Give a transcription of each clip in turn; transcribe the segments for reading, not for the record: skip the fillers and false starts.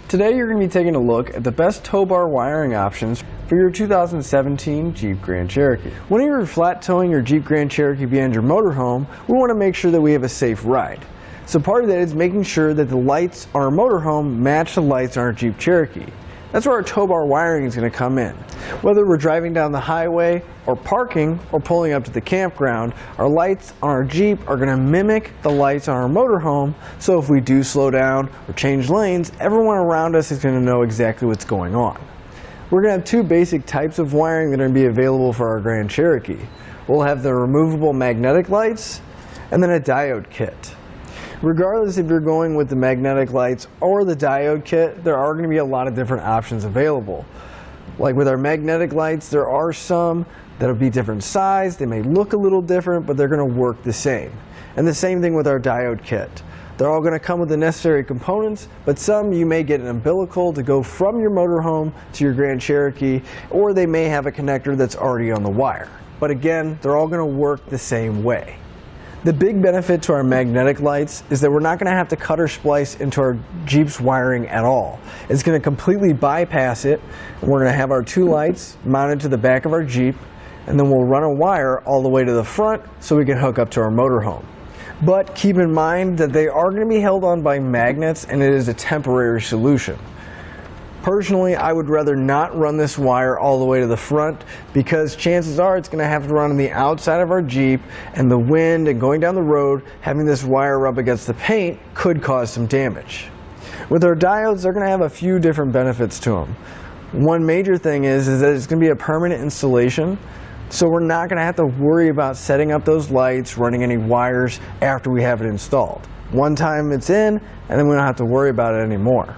Today you're going to be taking a look at the best tow bar wiring options for your 2017 Jeep Grand Cherokee. When you're flat towing your Jeep Grand Cherokee beyond your motorhome, we want to make sure that we have a safe ride. So part of that is making sure that the lights on our motorhome match the lights on our Jeep Cherokee. That's where our tow bar wiring is going to come in. Whether we're driving down the highway or parking or pulling up to the campground, our lights on our Jeep are going to mimic the lights on our motorhome, so if we do slow down or change lanes, everyone around us is going to know exactly what's going on. We're going to have two basic types of wiring that are going to be available for our Grand Cherokee. We'll have the removable magnetic lights and then a diode kit. Regardless if you're going with the magnetic lights or the diode kit, there are going to be a lot of different options available. Like with our magnetic lights, there are some that'll be different size. They may look a little different, but they're going to work the same. And the same thing with our diode kit. They're all going to come with the necessary components, but some you may get an umbilical to go from your motorhome to your Grand Cherokee, or they may have a connector that's already on the wire. But again, they're all going to work the same way. The big benefit to our magnetic lights is that we're not going to have to cut or splice into our Jeep's wiring at all. It's going to completely bypass it, and we're going to have our two lights mounted to the back of our Jeep, and then we'll run a wire all the way to the front so we can hook up to our motorhome. But keep in mind that they are going to be held on by magnets, and it is a temporary solution. Personally, I would rather not run this wire all the way to the front because chances are it's going to have to run on the outside of our Jeep, and the wind and going down the road, having this wire rub against the paint could cause some damage. With our diodes, they're going to have a few different benefits to them. One major thing is that it's going to be a permanent installation, so we're not going to have to worry about setting up those lights, running any wires after we have it installed. One time it's in, and then we don't have to worry about it anymore.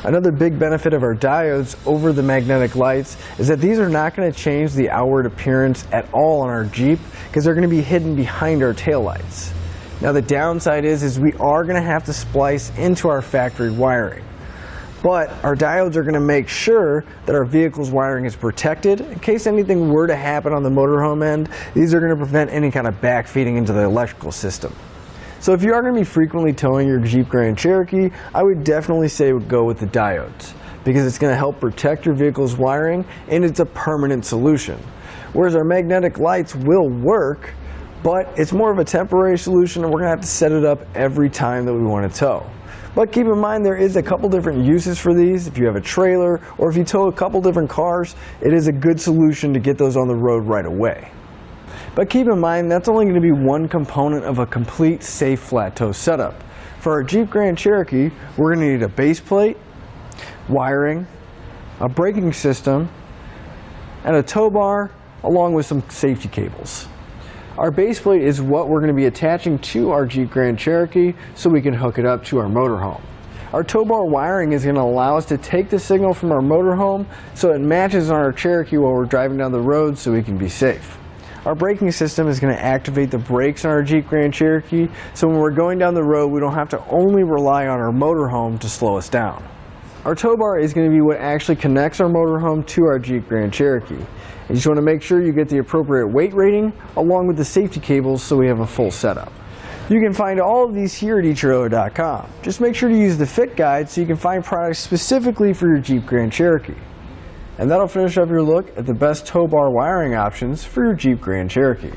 Another big benefit of our diodes over the magnetic lights is that these are not going to change the outward appearance at all on our Jeep because they're going to be hidden behind our taillights. Now the downside is we are going to have to splice into our factory wiring. But our diodes are going to make sure that our vehicle's wiring is protected. In case anything were to happen on the motorhome end, these are going to prevent any kind of backfeeding into the electrical system. So if you are going to be frequently towing your Jeep Grand Cherokee, I would definitely say go with the diodes because it's going to help protect your vehicle's wiring and it's a permanent solution. Whereas our magnetic lights will work, but it's more of a temporary solution and we're going to have to set it up every time that we want to tow. But keep in mind there is a couple different uses for these. If you have a trailer or if you tow a couple different cars, it is a good solution to get those on the road right away. But keep in mind, that's only going to be one component of a complete safe flat tow setup. For our Jeep Grand Cherokee, we're going to need a base plate, wiring, a braking system, and a tow bar, along with some safety cables. Our base plate is what we're going to be attaching to our Jeep Grand Cherokee so we can hook it up to our motorhome. Our tow bar wiring is going to allow us to take the signal from our motorhome so it matches on our Cherokee while we're driving down the road so we can be safe. Our braking system is going to activate the brakes on our Jeep Grand Cherokee, so when we're going down the road, we don't have to only rely on our motorhome to slow us down. Our tow bar is going to be what actually connects our motorhome to our Jeep Grand Cherokee. You just want to make sure you get the appropriate weight rating along with the safety cables so we have a full setup. You can find all of these here at etrailer.com. Just make sure to use the fit guide so you can find products specifically for your Jeep Grand Cherokee. And that'll finish up your look at the best tow bar wiring options for your Jeep Grand Cherokee.